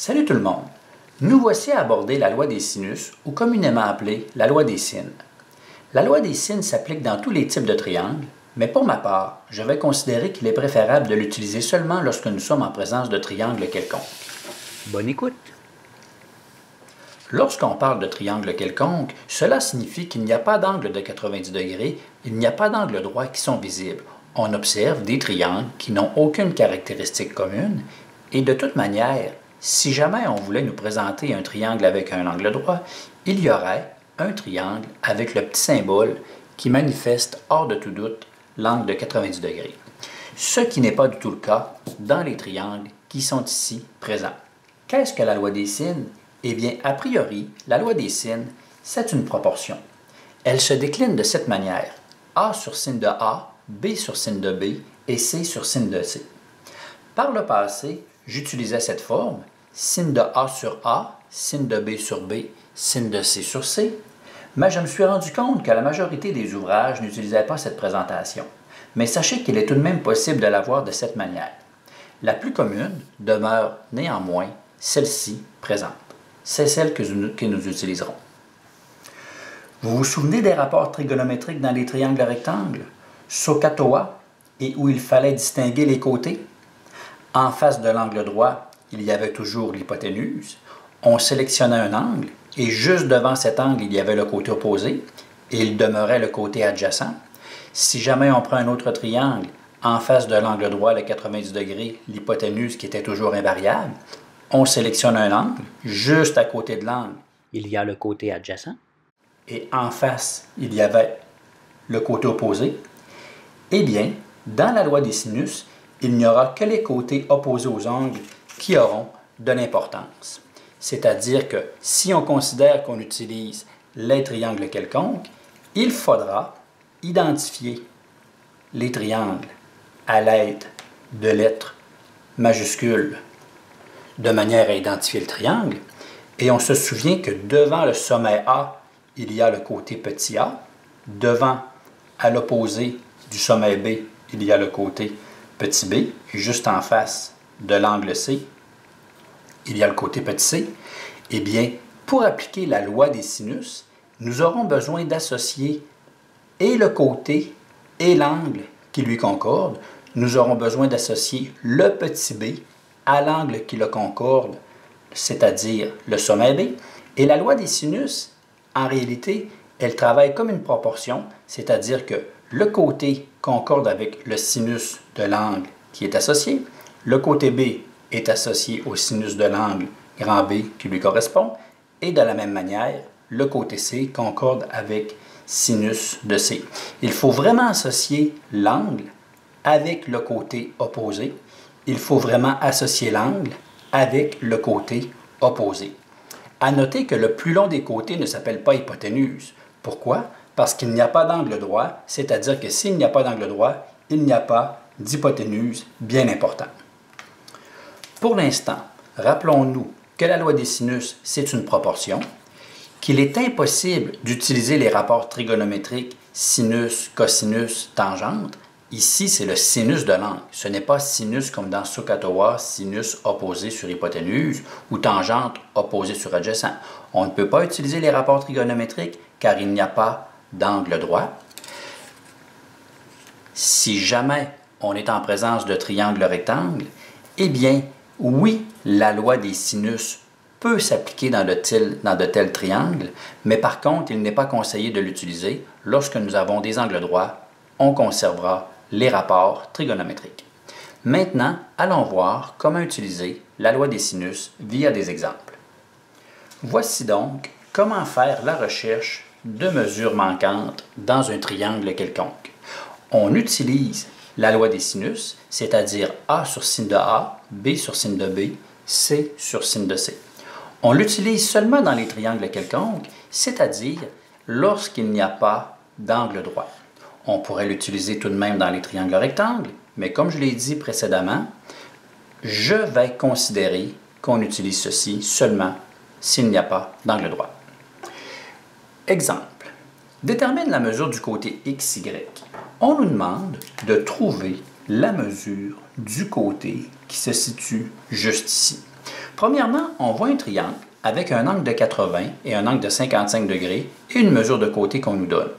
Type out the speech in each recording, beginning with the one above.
Salut tout le monde! Nous voici à aborder la loi des sinus, ou communément appelée la loi des sines. La loi des sines s'applique dans tous les types de triangles, mais pour ma part, je vais considérer qu'il est préférable de l'utiliser seulement lorsque nous sommes en présence de triangles quelconques. Bonne écoute! Lorsqu'on parle de triangle quelconque, cela signifie qu'il n'y a pas d'angle de 90 degrés, il n'y a pas d'angle droit qui sont visibles. On observe des triangles qui n'ont aucune caractéristique commune, et de toute manière, si jamais on voulait nous présenter un triangle avec un angle droit, il y aurait un triangle avec le petit symbole qui manifeste hors de tout doute l'angle de 90 degrés. Ce qui n'est pas du tout le cas dans les triangles qui sont ici présents. Qu'est-ce que la loi des sines? Eh bien, a priori, la loi des sines, c'est une proportion. Elle se décline de cette manière. A sur sin de A, B sur sin de B et C sur sin de C. Par le passé, j'utilisais cette forme, sin de A sur A, sin de B sur B, sin de C sur C, mais je me suis rendu compte que la majorité des ouvrages n'utilisaient pas cette présentation. Mais sachez qu'il est tout de même possible de la voir de cette manière. La plus commune demeure néanmoins celle-ci présente. C'est celle que nous utiliserons. Vous vous souvenez des rapports trigonométriques dans les triangles rectangles? SOHCAHTOA, et où il fallait distinguer les côtés? En face de l'angle droit, il y avait toujours l'hypoténuse. On sélectionnait un angle, et juste devant cet angle, il y avait le côté opposé, et il demeurait le côté adjacent. Si jamais on prend un autre triangle, en face de l'angle droit, le 90 degrés, l'hypoténuse qui était toujours invariable, on sélectionne un angle, juste à côté de l'angle, il y a le côté adjacent, et en face, il y avait le côté opposé. Eh bien, dans la loi des sinus, il n'y aura que les côtés opposés aux angles qui auront de l'importance. C'est-à-dire que si on considère qu'on utilise les triangles quelconques, il faudra identifier les triangles à l'aide de lettres majuscules de manière à identifier le triangle. Et on se souvient que devant le sommet A, il y a le côté petit a. Devant, à l'opposé du sommet B, il y a le côté petit b. Et juste en face de l'angle C, il y a le côté petit c. Eh bien, pour appliquer la loi des sinus, nous aurons besoin d'associer et le côté et l'angle qui lui concorde. Nous aurons besoin d'associer le petit b à l'angle qui le concorde, c'est-à-dire le sommet B. Et la loi des sinus, en réalité, elle travaille comme une proportion, c'est-à-dire que le côté concorde avec le sinus de l'angle qui est associé, le côté B est associé au sinus de l'angle grand B qui lui correspond, et de la même manière, le côté C concorde avec sinus de C. Il faut vraiment associer l'angle avec le côté opposé. Il faut vraiment associer l'angle avec le côté opposé. À noter que le plus long des côtés ne s'appelle pas hypoténuse. Pourquoi? Parce qu'il n'y a pas d'angle droit, c'est-à-dire que s'il n'y a pas d'angle droit, il n'y a pas d'hypoténuse bien important. Pour l'instant, rappelons-nous que la loi des sinus, c'est une proportion, qu'il est impossible d'utiliser les rapports trigonométriques sinus, cosinus, tangente. Ici, c'est le sinus de l'angle. Ce n'est pas sinus comme dans SOHCAHTOA, sinus opposé sur hypoténuse ou tangente opposée sur adjacent. On ne peut pas utiliser les rapports trigonométriques car il n'y a pas d'angle droit. Si jamais on est en présence de triangle rectangle, eh bien, oui, la loi des sinus peut s'appliquer dans de tels triangles, mais par contre, il n'est pas conseillé de l'utiliser. Lorsque nous avons des angles droits, on conservera les rapports trigonométriques. Maintenant, allons voir comment utiliser la loi des sinus via des exemples. Voici donc comment faire la recherche de mesures manquantes dans un triangle quelconque. On utilise la loi des sinus, c'est-à-dire A sur sin de A, B sur sin de B, C sur sin de C. On l'utilise seulement dans les triangles quelconques, c'est-à-dire lorsqu'il n'y a pas d'angle droit. On pourrait l'utiliser tout de même dans les triangles rectangles, mais comme je l'ai dit précédemment, je vais considérer qu'on utilise ceci seulement s'il n'y a pas d'angle droit. Exemple. Détermine la mesure du côté XY. On nous demande de trouver la mesure du côté qui se situe juste ici. Premièrement, on voit un triangle avec un angle de 80 et un angle de 55 degrés et une mesure de côté qu'on nous donne.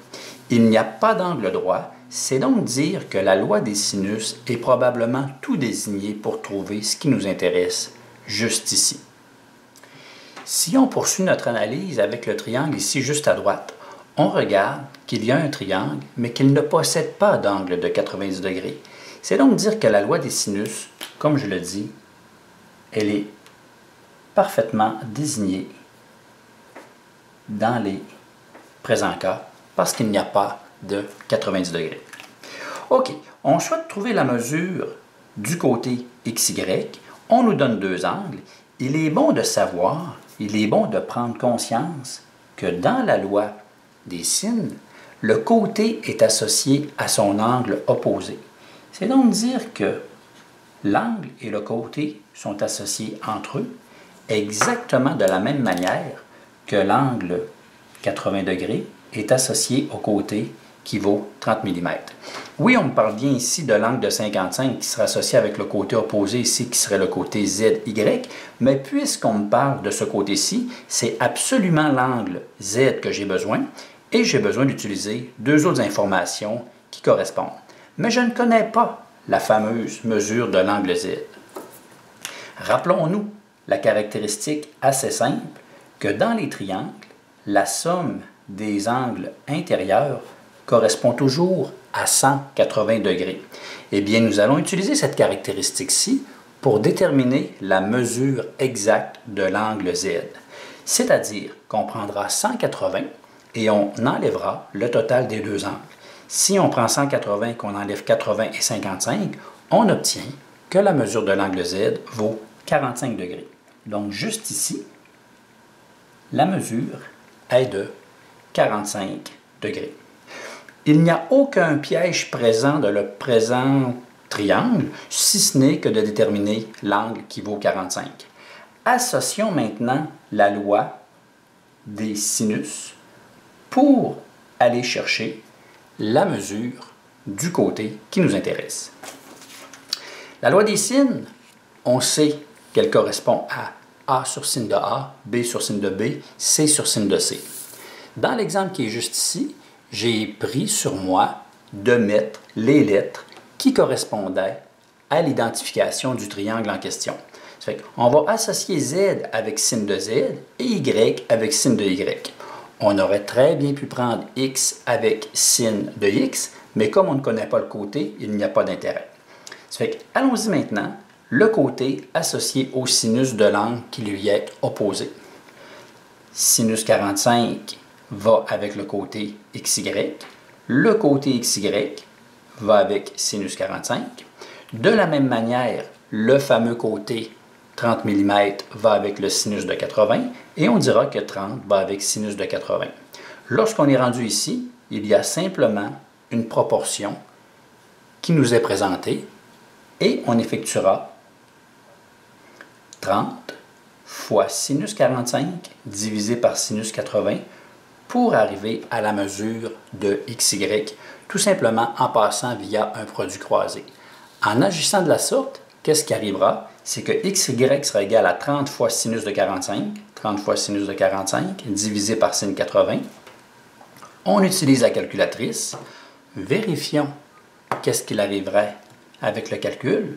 Il n'y a pas d'angle droit, c'est donc dire que la loi des sinus est probablement tout désignée pour trouver ce qui nous intéresse juste ici. Si on poursuit notre analyse avec le triangle ici juste à droite, on regarde qu'il y a un triangle, mais qu'il ne possède pas d'angle de 90 degrés. C'est donc dire que la loi des sinus, comme je le dis, elle est parfaitement désignée dans les présents cas parce qu'il n'y a pas de 90 degrés. OK, on souhaite trouver la mesure du côté XY. On nous donne deux angles. Il est bon de savoir, il est bon de prendre conscience que dans la loi des sines, le côté est associé à son angle opposé. C'est donc dire que l'angle et le côté sont associés entre eux exactement de la même manière que l'angle 80 degrés est associé au côté qui vaut 30 mm. Oui, on me parle bien ici de l'angle de 55 qui sera associé avec le côté opposé ici qui serait le côté ZY, mais puisqu'on me parle de ce côté-ci, c'est absolument l'angle Z que j'ai besoin et j'ai besoin d'utiliser deux autres informations qui correspondent. Mais je ne connais pas la fameuse mesure de l'angle Z. Rappelons-nous la caractéristique assez simple que dans les triangles, la somme des angles intérieurs correspond toujours à 180 degrés. Eh bien, nous allons utiliser cette caractéristique-ci pour déterminer la mesure exacte de l'angle Z. C'est-à-dire qu'on prendra 180 et on enlèvera le total des deux angles. Si on prend 180 et qu'on enlève 80 et 55, on obtient que la mesure de l'angle Z vaut 45 degrés. Donc, juste ici, la mesure est de 45 degrés. Il n'y a aucun piège présent dans le présent triangle, si ce n'est que de déterminer l'angle qui vaut 45. Associons maintenant la loi des sinus pour aller chercher la mesure du côté qui nous intéresse. La loi des sines, on sait qu'elle correspond à A sur sin de A, B sur sin de B, C sur sin de C. Dans l'exemple qui est juste ici, j'ai pris sur moi de mettre les lettres qui correspondaient à l'identification du triangle en question. Ça fait qu'on va associer Z avec sin de Z et Y avec sin de Y. On aurait très bien pu prendre X avec sin de X, mais comme on ne connaît pas le côté, il n'y a pas d'intérêt. Ça fait que, allons-y maintenant, le côté associé au sinus de l'angle qui lui est opposé. Sinus 45 va avec le côté XY, le côté XY va avec sinus 45. De la même manière, le fameux côté 30 mm va avec le sinus de 80 et on dira que 30 va avec sinus de 80. Lorsqu'on est rendu ici, il y a simplement une proportion qui nous est présentée et on effectuera 30 fois sinus 45 divisé par sinus 80 pour arriver à la mesure de XY, tout simplement en passant via un produit croisé. En agissant de la sorte, qu'est-ce qui arrivera? C'est que XY sera égal à 30 fois sinus de 45, 30 fois sinus de 45 divisé par sin 80. On utilise la calculatrice. Vérifions qu'est-ce qu'il arriverait avec le calcul.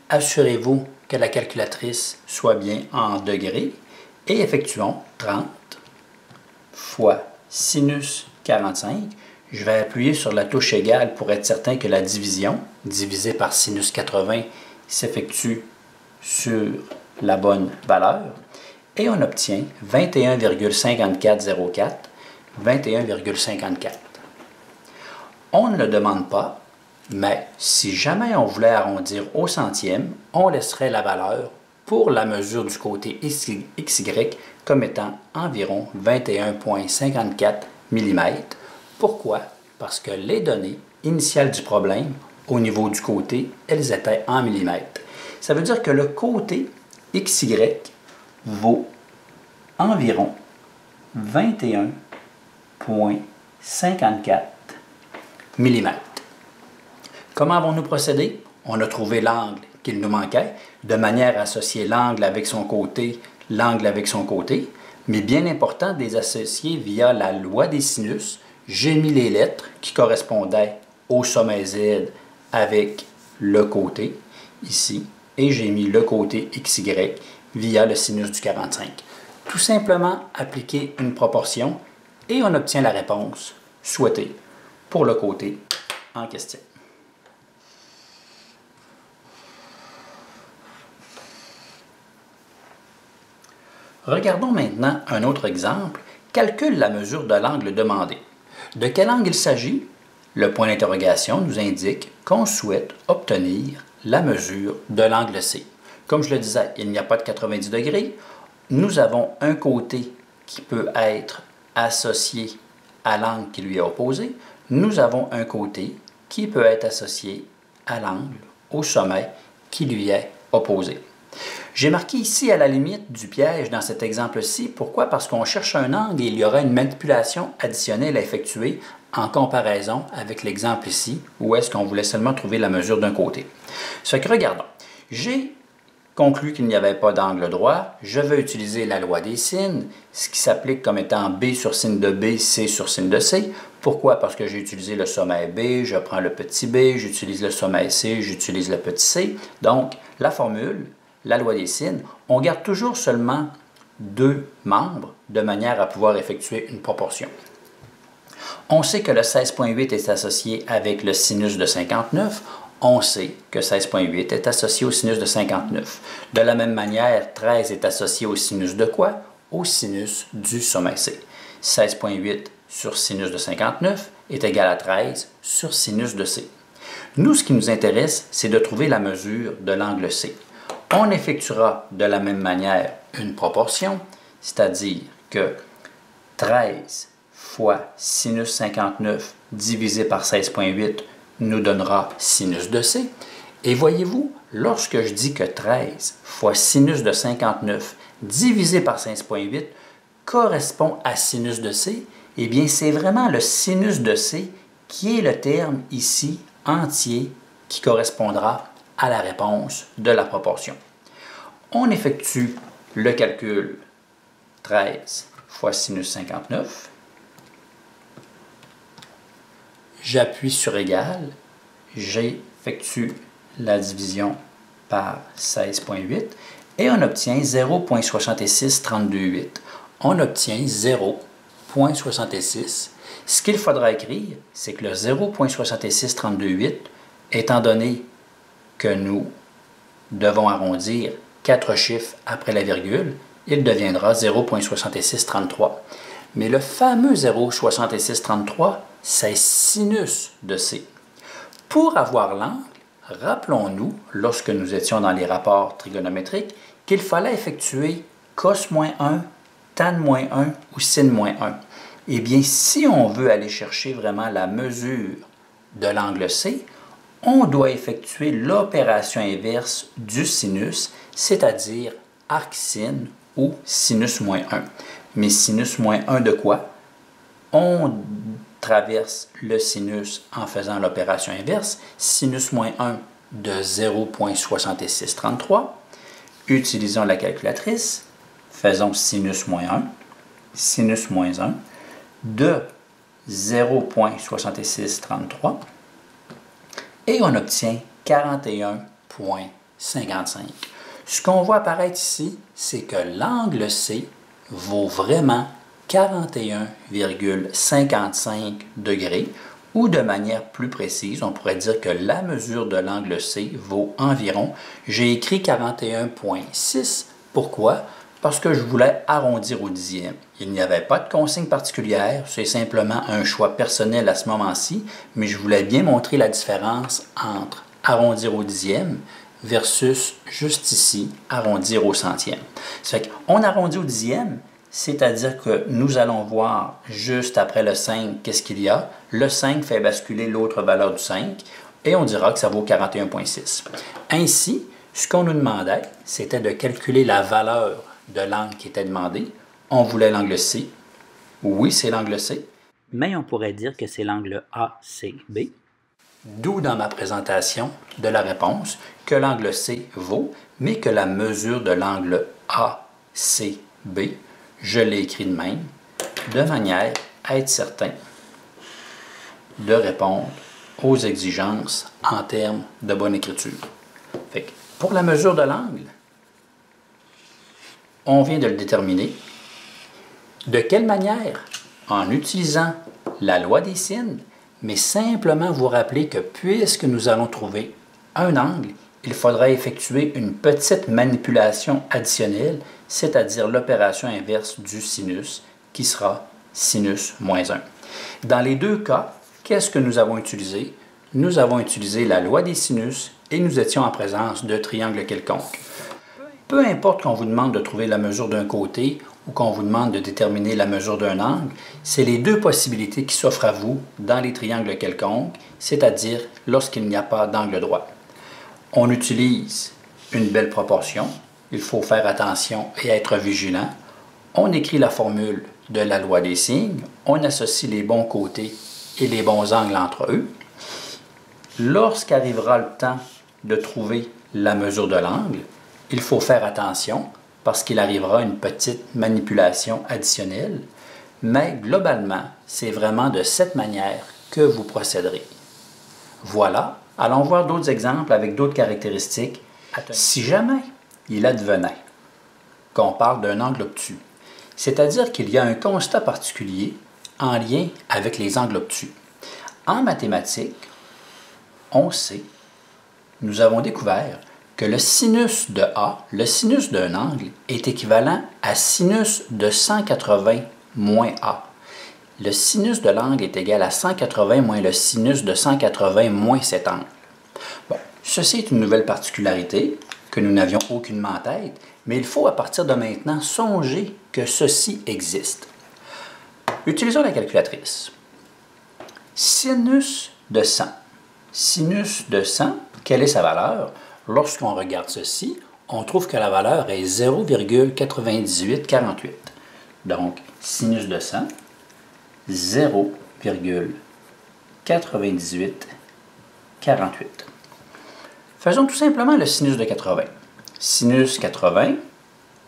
Assurez-vous que la calculatrice soit bien en degrés et effectuons 30 fois sinus 45. Je vais appuyer sur la touche égale pour être certain que la division divisée par sinus 80 s'effectue sur la bonne valeur et on obtient 21,5404. 21,54. On ne le demande pas, mais si jamais on voulait arrondir au centième, on laisserait la valeur pour la mesure du côté XY comme étant environ 21,54 mm. Pourquoi? Parce que les données initiales du problème, au niveau du côté, elles étaient en millimètres. Ça veut dire que le côté XY vaut environ 21,54 mm. Comment avons-nous procédé? On a trouvé l'angle qu'il nous manquait, de manière à associer l'angle avec son côté, l'angle avec son côté, mais bien important de les associer via la loi des sinus. J'ai mis les lettres qui correspondaient au sommet Z avec le côté, ici, et j'ai mis le côté XY via le sinus du 45. Tout simplement appliquer une proportion et on obtient la réponse souhaitée pour le côté en question. Regardons maintenant un autre exemple. Calcule la mesure de l'angle demandé. De quel angle il s'agit? Le point d'interrogation nous indique qu'on souhaite obtenir la mesure de l'angle C. Comme je le disais, il n'y a pas de 90 degrés. Nous avons un côté qui peut être associé à l'angle qui lui est opposé. Nous avons un côté qui peut être associé à l'angle, au sommet, qui lui est opposé. J'ai marqué ici à la limite du piège dans cet exemple-ci. Pourquoi? Parce qu'on cherche un angle et il y aura une manipulation additionnelle à effectuer en comparaison avec l'exemple ici, où est-ce qu'on voulait seulement trouver la mesure d'un côté. Ce que regardons. J'ai conclu qu'il n'y avait pas d'angle droit. Je vais utiliser la loi des sines, ce qui s'applique comme étant B sur sin de B, C sur sin de C. Pourquoi? Parce que j'ai utilisé le sommet B, je prends le petit b, j'utilise le sommet C, j'utilise le petit c. Donc, la formule, la loi des sines, on garde toujours seulement deux membres de manière à pouvoir effectuer une proportion. On sait que le 16,8 est associé avec le sinus de 59. On sait que 16,8 est associé au sinus de 59. De la même manière, 13 est associé au sinus de quoi? Au sinus du sommet C. 16,8 sur sinus de 59 est égal à 13 sur sinus de C. Nous, ce qui nous intéresse, c'est de trouver la mesure de l'angle C. On effectuera de la même manière une proportion, c'est-à-dire que 13 fois sinus 59 divisé par 16,8 nous donnera sinus de C. Et voyez-vous, lorsque je dis que 13 fois sinus de 59 divisé par 16,8 correspond à sinus de C, eh bien c'est vraiment le sinus de C qui est le terme ici entier qui correspondra à la réponse de la proportion. On effectue le calcul 13 fois sinus 59. J'appuie sur égal, j'effectue la division par 16,8 et on obtient 0,6632,8. On obtient 0,66. Ce qu'il faudra écrire, c'est que le 0,6632,8, étant donné que nous devons arrondir 4 chiffres après la virgule, il deviendra 0,6633. Mais le fameux 0,6633, c'est sinus de C. Pour avoir l'angle, rappelons-nous, lorsque nous étions dans les rapports trigonométriques, qu'il fallait effectuer cos-1, tan-1 ou sin-1. Eh bien, si on veut aller chercher vraiment la mesure de l'angle C, on doit effectuer l'opération inverse du sinus, c'est-à-dire arc-sin ou sinus-1. Mais sinus-1 de quoi? On traverse le sinus en faisant l'opération inverse. Sinus-1 de 0,6633. Utilisons la calculatrice. Faisons sinus-1. Sinus-1 de 0,6633. Et on obtient 41,55. Ce qu'on voit apparaître ici, c'est que l'angle C vaut vraiment 41,55 degrés, ou de manière plus précise, on pourrait dire que la mesure de l'angle C vaut environ, j'ai écrit 41,6. Pourquoi? Parce que je voulais arrondir au dixième. Il n'y avait pas de consigne particulière, c'est simplement un choix personnel à ce moment-ci, mais je voulais bien montrer la différence entre arrondir au dixième versus juste ici, arrondir au centième. Ça fait qu'on arrondit au dixième, c'est-à-dire que nous allons voir juste après le 5 qu'est-ce qu'il y a. Le 5 fait basculer l'autre valeur du 5 et on dira que ça vaut 41,6. Ainsi, ce qu'on nous demandait, c'était de calculer la valeur de l'angle qui était demandé. On voulait l'angle C. Oui, c'est l'angle C. Mais on pourrait dire que c'est l'angle ACB. D'où dans ma présentation de la réponse que l'angle C vaut, mais que la mesure de l'angle ACB, je l'ai écrit de même, de manière à être certain de répondre aux exigences en termes de bonne écriture. Fait que pour la mesure de l'angle, on vient de le déterminer. De quelle manière? En utilisant la loi des sines, mais simplement vous rappeler que puisque nous allons trouver un angle, il faudra effectuer une petite manipulation additionnelle, c'est-à-dire l'opération inverse du sinus, qui sera sinus moins 1. Dans les deux cas, qu'est-ce que nous avons utilisé? Nous avons utilisé la loi des sinus et nous étions en présence de triangles quelconques. Peu importe qu'on vous demande de trouver la mesure d'un côté ou qu'on vous demande de déterminer la mesure d'un angle, c'est les deux possibilités qui s'offrent à vous dans les triangles quelconques, c'est-à-dire lorsqu'il n'y a pas d'angle droit. On utilise une belle proportion, il faut faire attention et être vigilant. On écrit la formule de la loi des signes, on associe les bons côtés et les bons angles entre eux. Lorsqu'arrivera le temps de trouver la mesure de l'angle, il faut faire attention parce qu'il arrivera une petite manipulation additionnelle, mais globalement, c'est vraiment de cette manière que vous procéderez. Voilà, allons voir d'autres exemples avec d'autres caractéristiques. Si jamais il advenait qu'on parle d'un angle obtus, c'est-à-dire qu'il y a un constat particulier en lien avec les angles obtus. En mathématiques, on sait, nous avons découvert que le sinus de A, le sinus d'un angle, est équivalent à sinus de 180 moins A. Le sinus de l'angle est égal à 180 moins le sinus de 180 moins cet angle. Bon, ceci est une nouvelle particularité que nous n'avions aucunement en tête, mais il faut à partir de maintenant songer que ceci existe. Utilisons la calculatrice. Sinus de 100. Sinus de 100, quelle est sa valeur? Lorsqu'on regarde ceci, on trouve que la valeur est 0,9848. Donc, sinus de 100, 0,9848. Faisons tout simplement le sinus de 80. Sinus 80,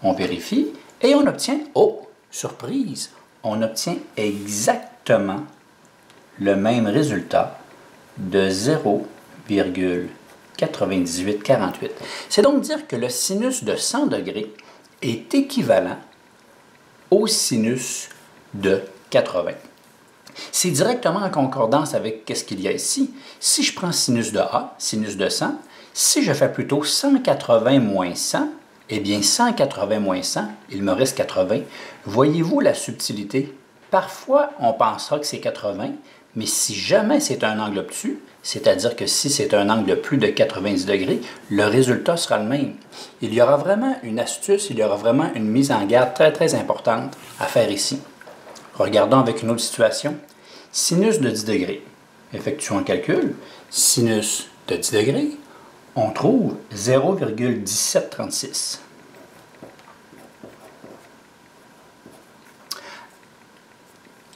on vérifie et on obtient, oh, surprise, on obtient exactement le même résultat de 0,9848. C'est donc dire que le sinus de 100 degrés est équivalent au sinus de 80. C'est directement en concordance avec ce qu'il y a ici. Si je prends sinus de A, sinus de 100, si je fais plutôt 180 moins 100, eh bien 180 moins 100, il me reste 80. Voyez-vous la subtilité? Parfois, on pensera que c'est 80, mais si jamais c'est un angle obtus, c'est-à-dire que si c'est un angle de plus de 90 degrés, le résultat sera le même. Il y aura vraiment une astuce, il y aura vraiment une mise en garde très très importante à faire ici. Regardons avec une autre situation. Sinus de 10 degrés. Effectuons un calcul. Sinus de 10 degrés, on trouve 0,1736.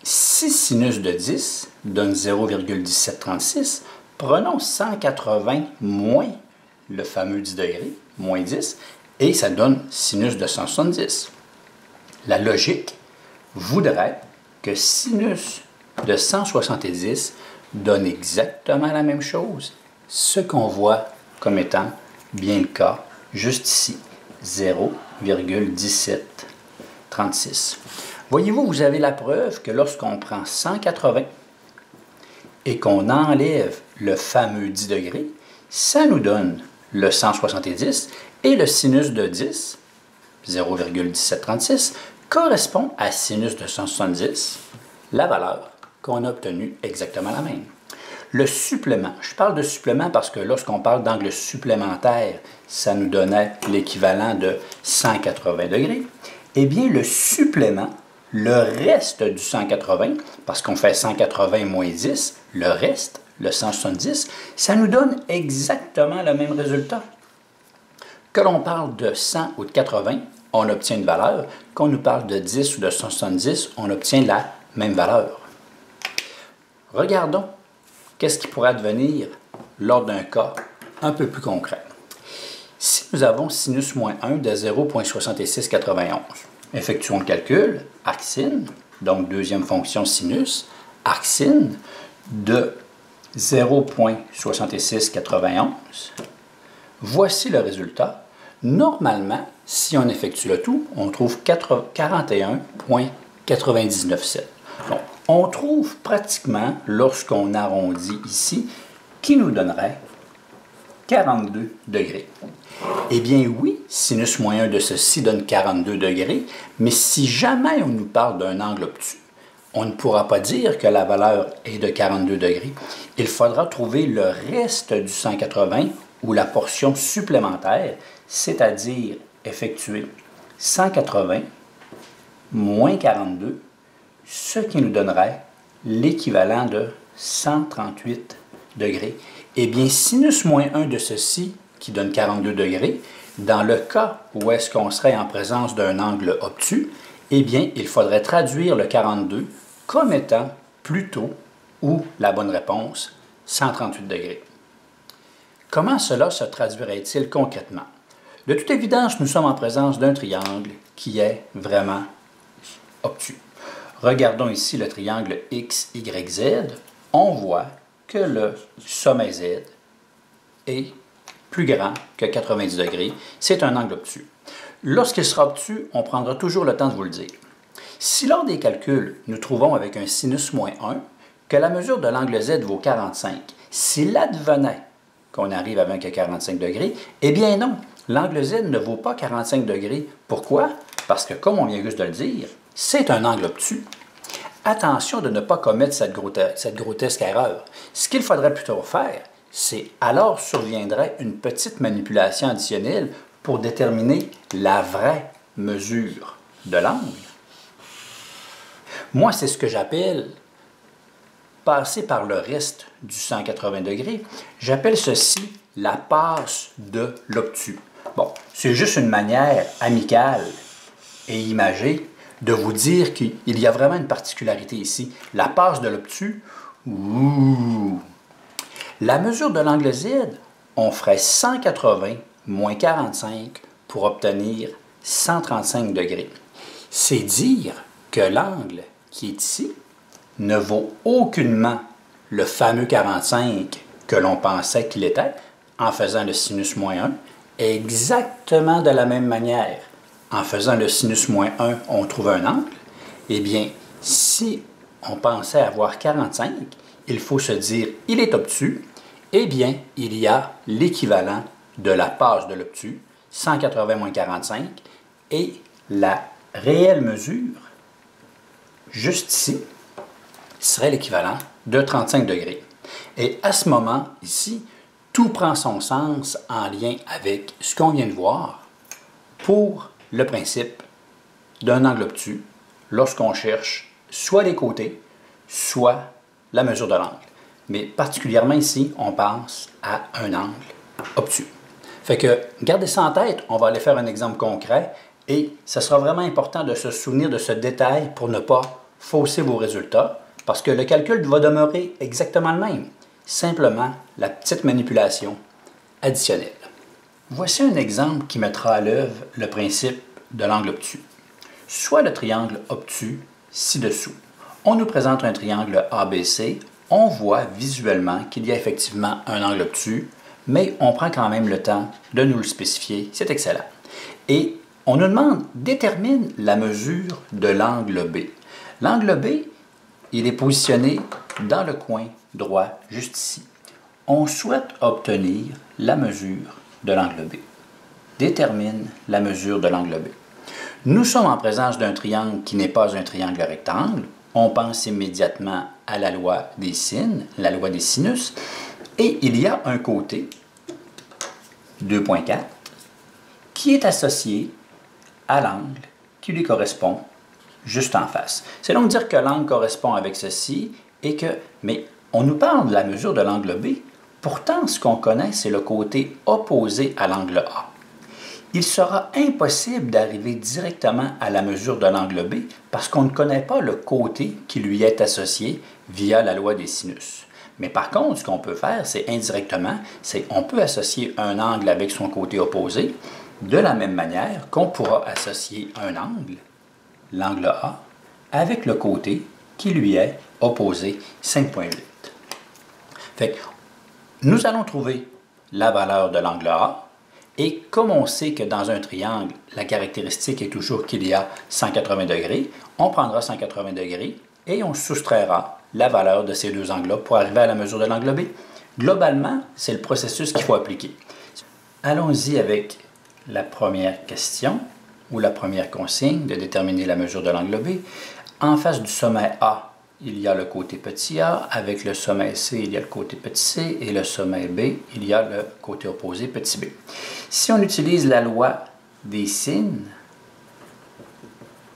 Si sinus de 10 donne 0,1736, prenons 180 moins le fameux 10 degrés, moins 10, et ça donne sinus de 170. La logique voudrait que sinus de 170 donne exactement la même chose, ce qu'on voit comme étant bien le cas juste ici, 0,1736. Voyez-vous, vous avez la preuve que lorsqu'on prend 180 et qu'on enlève le fameux 10 degrés, ça nous donne le 170 et le sinus de 10, 0,1736, correspond à sinus de 170, la valeur qu'on a obtenue exactement la même. Le supplément, je parle de supplément parce que lorsqu'on parle d'angle supplémentaire, ça nous donnait l'équivalent de 180 degrés. Eh bien, le supplément, le reste du 180, parce qu'on fait 180 moins 10, le reste, le 170, ça nous donne exactement le même résultat. Que l'on parle de 100 ou de 80, on obtient une valeur. Qu'on nous parle de 10 ou de 170, on obtient la même valeur. Regardons qu'est-ce qui pourrait advenir lors d'un cas un peu plus concret? Si nous avons sinus moins 1 de 0,6691, effectuons le calcul, arcsin, donc deuxième fonction sinus, arcsin de 0,6691. Voici le résultat. Normalement, si on effectue le tout, on trouve 41,997. Donc, on trouve pratiquement, lorsqu'on arrondit ici, qui nous donnerait 42 degrés. Eh bien oui, sinus moins 1 de ceci donne 42 degrés, mais si jamais on nous parle d'un angle obtus, on ne pourra pas dire que la valeur est de 42 degrés. Il faudra trouver le reste du 180 ou la portion supplémentaire, c'est-à-dire effectuer 180 moins 42, ce qui nous donnerait l'équivalent de 138 degrés. Eh bien, sinus moins 1 de ceci, qui donne 42 degrés, dans le cas où est-ce qu'on serait en présence d'un angle obtus, eh bien, il faudrait traduire le 42 comme étant plutôt, ou la bonne réponse, 138 degrés. Comment cela se traduirait-il concrètement? De toute évidence, nous sommes en présence d'un triangle qui est vraiment obtus. Regardons ici le triangle X, Y, Z. On voit que le sommet Z est plus grand que 90 degrés. C'est un angle obtus. Lorsqu'il sera obtus, on prendra toujours le temps de vous le dire. Si lors des calculs, nous trouvons avec un sinus moins 1 que la mesure de l'angle Z vaut 45, s'il advenait qu'on arrive avec un 45 degrés, eh bien non, l'angle Z ne vaut pas 45 degrés. Pourquoi? Parce que, comme on vient juste de le dire, c'est un angle obtus. Attention de ne pas commettre cette grotesque erreur. Ce qu'il faudrait plutôt faire, c'est alors surviendrait une petite manipulation additionnelle pour déterminer la vraie mesure de l'angle. Moi, c'est ce que j'appelle passer par le reste du 180 degrés. J'appelle ceci la passe de l'obtus. Bon, c'est juste une manière amicale et imagée de vous dire qu'il y a vraiment une particularité ici. La passe de l'obtus, la mesure de l'angle Z, on ferait 180 moins 45 pour obtenir 135 degrés. C'est dire que l'angle qui est ici ne vaut aucunement le fameux 45 que l'on pensait qu'il était en faisant le sinus moins 1, exactement de la même manière. En faisant le sinus moins 1, on trouve un angle. Eh bien, si on pensait avoir 45, il faut se dire il est obtus. Eh bien, il y a l'équivalent de la passe de l'obtus, 180 moins 45, et la réelle mesure, juste ici, serait l'équivalent de 35 degrés. Et à ce moment, ici, tout prend son sens en lien avec ce qu'on vient de voir pour le principe d'un angle obtus lorsqu'on cherche soit les côtés, soit la mesure de l'angle. Mais particulièrement ici, on pense à un angle obtus. Fait que, gardez ça en tête, on va aller faire un exemple concret et ce sera vraiment important de se souvenir de ce détail pour ne pas fausser vos résultats parce que le calcul va demeurer exactement le même. Simplement, la petite manipulation additionnelle. Voici un exemple qui mettra à l'œuvre le principe de l'angle obtus. Soit le triangle obtus ci-dessous. On nous présente un triangle ABC. On voit visuellement qu'il y a effectivement un angle obtus, mais on prend quand même le temps de nous le spécifier. C'est excellent. Et on nous demande, détermine la mesure de l'angle B. L'angle B, il est positionné dans le coin droit, juste ici. On souhaite obtenir la mesure de l'angle B. Détermine la mesure de l'angle B. Nous sommes en présence d'un triangle qui n'est pas un triangle rectangle. On pense immédiatement à la loi des sines, la loi des sinus, et il y a un côté, 2,4, qui est associé à l'angle qui lui correspond juste en face. C'est donc dire que l'angle correspond avec ceci et que, mais on nous parle de la mesure de l'angle B, pourtant ce qu'on connaît c'est le côté opposé à l'angle A. Il sera impossible d'arriver directement à la mesure de l'angle B parce qu'on ne connaît pas le côté qui lui est associé via la loi des sinus. Mais par contre, ce qu'on peut faire, c'est indirectement, c'est on peut associer un angle avec son côté opposé de la même manière qu'on pourra associer un angle, l'angle A, avec le côté qui lui est opposé 5,8. Fait que nous allons trouver la valeur de l'angle A, et comme on sait que dans un triangle, la caractéristique est toujours qu'il y a 180 degrés, on prendra 180 degrés et on soustraira la valeur de ces deux angles-là pour arriver à la mesure de l'angle B. Globalement, c'est le processus qu'il faut appliquer. Allons-y avec la première question ou la première consigne de déterminer la mesure de l'angle B. En face du sommet A, il y a le côté petit a, avec le sommet C, il y a le côté petit c, et le sommet B, il y a le côté opposé petit b. Si on utilise la loi des sines,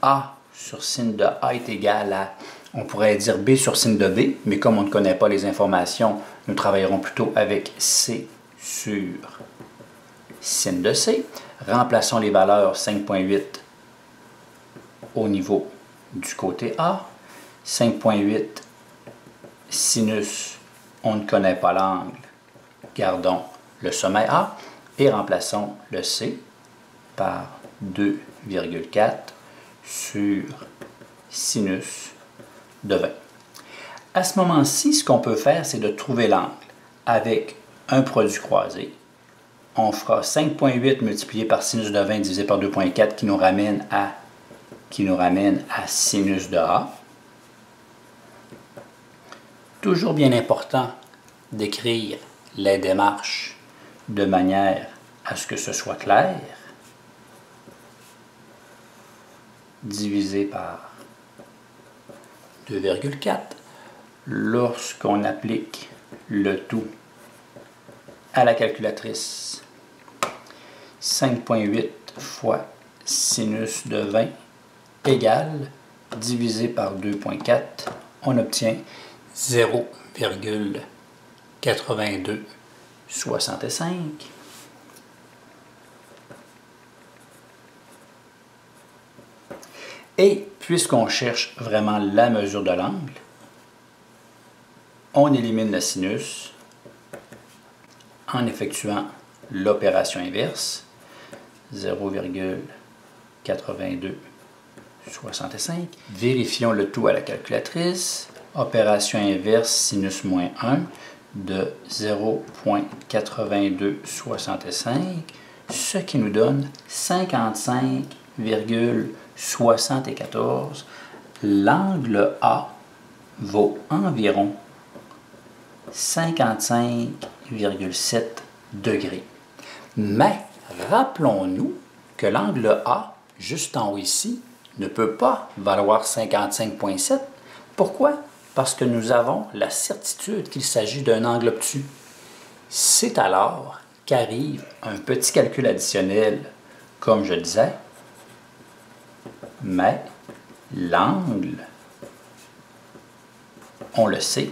A sur sin de A est égal à, on pourrait dire B sur sin de B, mais comme on ne connaît pas les informations, nous travaillerons plutôt avec C sur sin de C. Remplaçons les valeurs 5,8 au niveau du côté A. 5,8 sinus, on ne connaît pas l'angle, gardons le sommet A et remplaçons le C par 2,4 sur sinus de 20. À ce moment-ci, ce qu'on peut faire, c'est de trouver l'angle avec un produit croisé. On fera 5,8 multiplié par sinus de 20 divisé par 2,4 qui nous ramène à sinus de A. Toujours bien important d'écrire les démarches de manière à ce que ce soit clair. Divisé par 2,4. Lorsqu'on applique le tout à la calculatrice, 5,8 fois sinus de 20 égale, divisé par 2,4, on obtient 0,8265. Et puisqu'on cherche vraiment la mesure de l'angle, on élimine le sinus en effectuant l'opération inverse, 0,8265. Vérifions le tout à la calculatrice. Opération inverse sinus moins 1 de 0,8265, ce qui nous donne 55,74. L'angle A vaut environ 55,7 degrés. Mais rappelons-nous que l'angle A, juste en haut ici, ne peut pas valoir 55,7. Pourquoi? Parce que nous avons la certitude qu'il s'agit d'un angle obtus. C'est alors qu'arrive un petit calcul additionnel, comme je disais, mais l'angle, on le sait,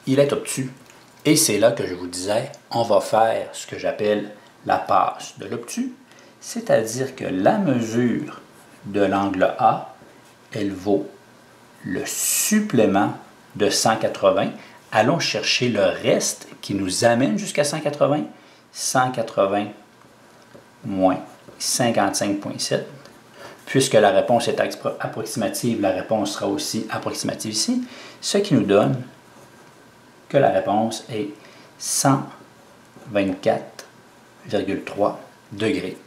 il est obtus. Et c'est là que je vous disais, on va faire ce que j'appelle la passe de l'obtus, c'est-à-dire que la mesure de l'angle A, elle vaut le supplément de 180. Allons chercher le reste qui nous amène jusqu'à 180. 180 moins 55,7. Puisque la réponse est approximative, la réponse sera aussi approximative ici, ce qui nous donne que la réponse est 124,3 degrés.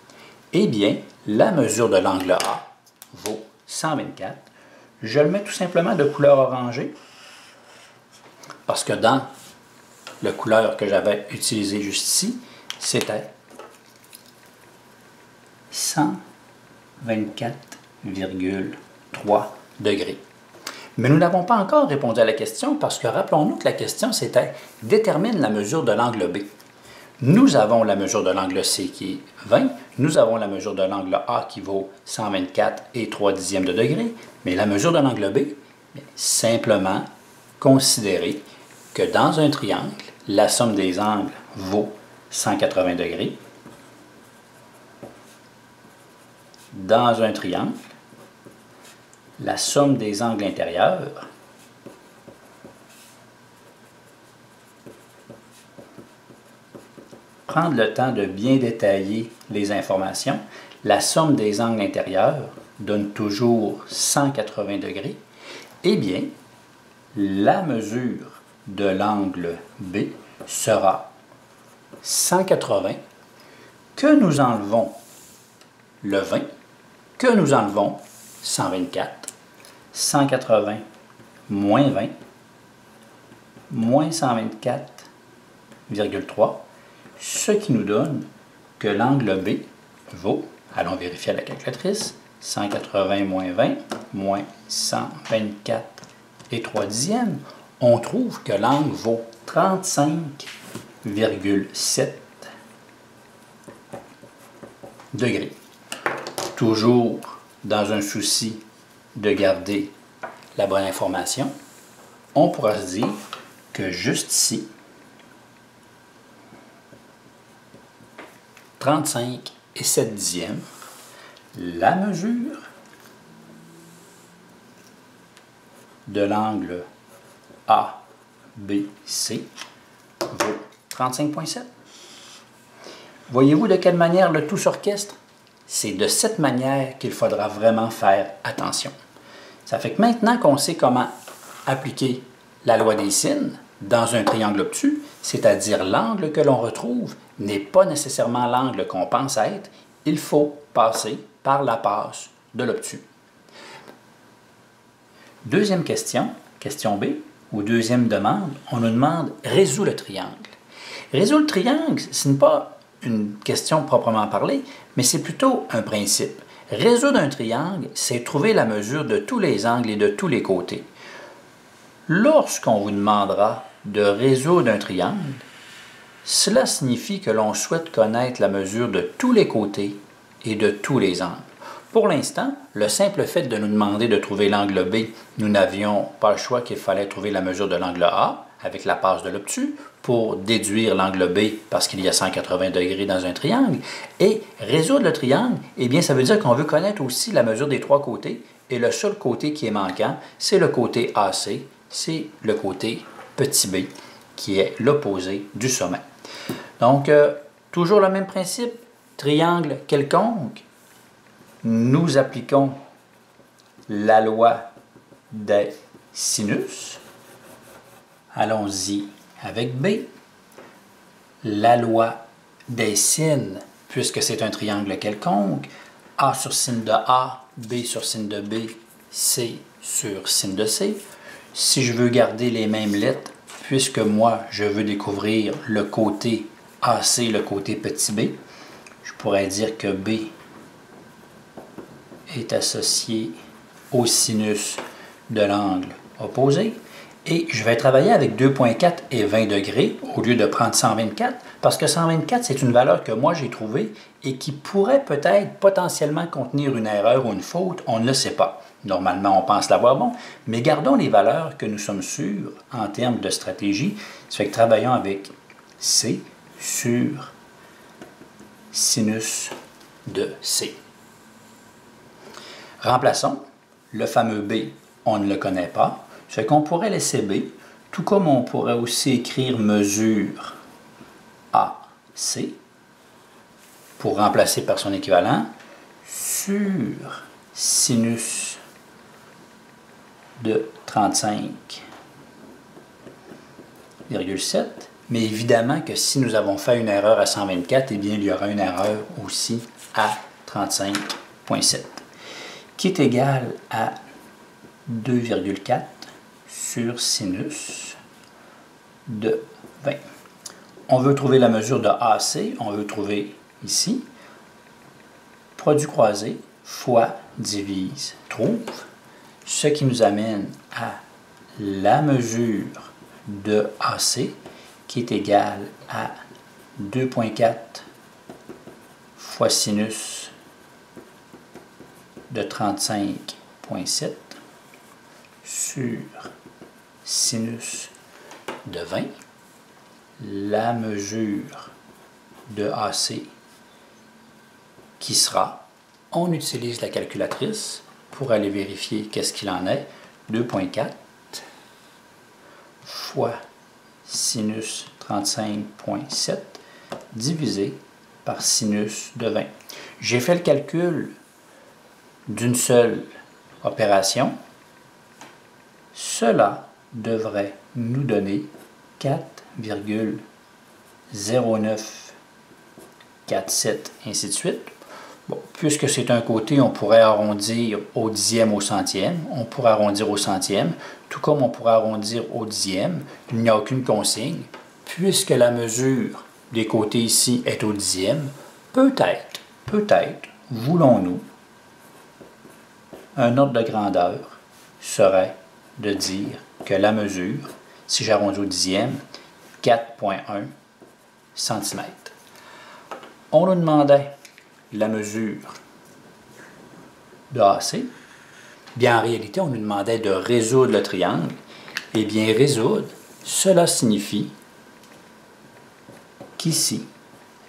Eh bien, la mesure de l'angle A vaut 124. Je le mets tout simplement de couleur orangée parce que dans la couleur que j'avais utilisée juste ici, c'était 124,3 degrés. Mais nous n'avons pas encore répondu à la question parce que rappelons-nous que la question c'était « Détermine la mesure de l'angle B ». Nous avons la mesure de l'angle C qui est 20, nous avons la mesure de l'angle A qui vaut 124 et 3 dixièmes de degré, mais la mesure de l'angle B, simplement considérer que dans un triangle, la somme des angles vaut 180 degrés. Dans un triangle, la somme des angles intérieurs prendre le temps de bien détailler les informations. La somme des angles intérieurs donne toujours 180 degrés. Eh bien, la mesure de l'angle B sera 180, que nous enlevons le 20, que nous enlevons 124, 180 moins 20, moins 124,3, ce qui nous donne que l'angle B vaut, allons vérifier à la calculatrice, 180 moins 20, moins 124 et 3 dixièmes. On trouve que l'angle vaut 35,7 degrés. Toujours dans un souci de garder la bonne information, on pourra se dire que juste ici, 35 et 7 dixièmes, la mesure de l'angle ABC vaut 35,7. Voyez-vous de quelle manière le tout s'orchestre? C'est de cette manière qu'il faudra vraiment faire attention. Ça fait que maintenant qu'on sait comment appliquer la loi des sines dans un triangle obtus, c'est-à-dire l'angle que l'on retrouve n'est pas nécessairement l'angle qu'on pense être, il faut passer par la passe de l'obtus. Deuxième question, question B, ou deuxième demande, on nous demande « Résous le triangle ». Résoudre le triangle, ce n'est pas une question proprement parlée, mais c'est plutôt un principe. Résoudre un triangle, c'est trouver la mesure de tous les angles et de tous les côtés. Lorsqu'on vous demandera de résoudre un triangle, cela signifie que l'on souhaite connaître la mesure de tous les côtés et de tous les angles. Pour l'instant, le simple fait de nous demander de trouver l'angle B, nous n'avions pas le choix qu'il fallait trouver la mesure de l'angle A avec la passe de l'obtus pour déduire l'angle B parce qu'il y a 180 degrés dans un triangle. Et résoudre le triangle, eh bien, ça veut dire qu'on veut connaître aussi la mesure des trois côtés et le seul côté qui est manquant, c'est le côté AC, c'est le côté petit b qui est l'opposé du sommet. Donc, toujours le même principe, triangle quelconque, nous appliquons la loi des sinus. Allons-y avec B. La loi des sines, puisque c'est un triangle quelconque, A sur sin de A, B sur sin de B, C sur sin de C. Si je veux garder les mêmes lettres, puisque moi, je veux découvrir le côté AC, le côté petit b, je pourrais dire que B est associé au sinus de l'angle opposé. Et je vais travailler avec 2,4 et 20 degrés au lieu de prendre 124, parce que 124, c'est une valeur que moi j'ai trouvée et qui pourrait peut-être potentiellement contenir une erreur ou une faute, on ne le sait pas. Normalement, on pense l'avoir bon, mais gardons les valeurs que nous sommes sûrs en termes de stratégie. Ça fait que travaillons avec C sur sinus de C. Remplaçons. Le fameux B, on ne le connaît pas. Ça fait qu'on pourrait laisser B, tout comme on pourrait aussi écrire mesure AC pour remplacer par son équivalent sur sinus de 35,7. Mais évidemment que si nous avons fait une erreur à 124, eh bien il y aura une erreur aussi à 35,7, qui est égale à 2,4 sur sinus de 20. On veut trouver la mesure de AC, on veut trouver ici, produit croisé fois divise trouve, ce qui nous amène à la mesure de AC qui est égale à 2,4 fois sinus de 35,7 sur sinus de 20, la mesure de AC qui sera, on utilise la calculatrice pour aller vérifier qu'est-ce qu'il en est, 2,4 fois sinus 35,7 divisé par sinus de 20. J'ai fait le calcul d'une seule opération. Cela devrait nous donner 4,0947, ainsi de suite. Bon, puisque c'est un côté, on pourrait arrondir au dixième, au centième. On pourrait arrondir au centième, tout comme on pourrait arrondir au dixième. Il n'y a aucune consigne. Puisque la mesure des côtés ici est au dixième, peut-être, voulons-nous, un ordre de grandeur serait de dire que la mesure, si j'arrondis au dixième, 4,1 cm. On nous demandait la mesure de AC. Bien, en réalité, on nous demandait de résoudre le triangle. Eh bien, résoudre, cela signifie qu'ici,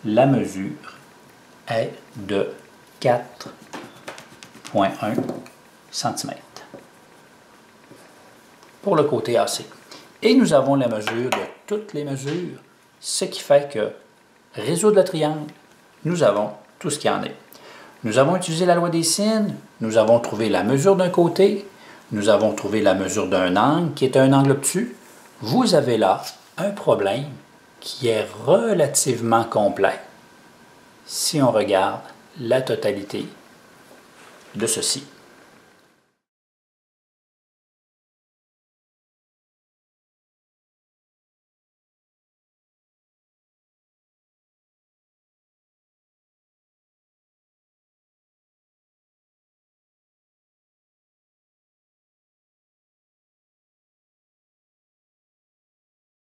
la mesure est de 4,1 cm pour le côté AC. Et nous avons la mesure de toutes les mesures, ce qui fait que résoudre le triangle, nous avons tout ce qu'il y en est. Nous avons utilisé la loi des sines, nous avons trouvé la mesure d'un côté, nous avons trouvé la mesure d'un angle qui est un angle obtus. Vous avez là un problème qui est relativement complet si on regarde la totalité de ceci.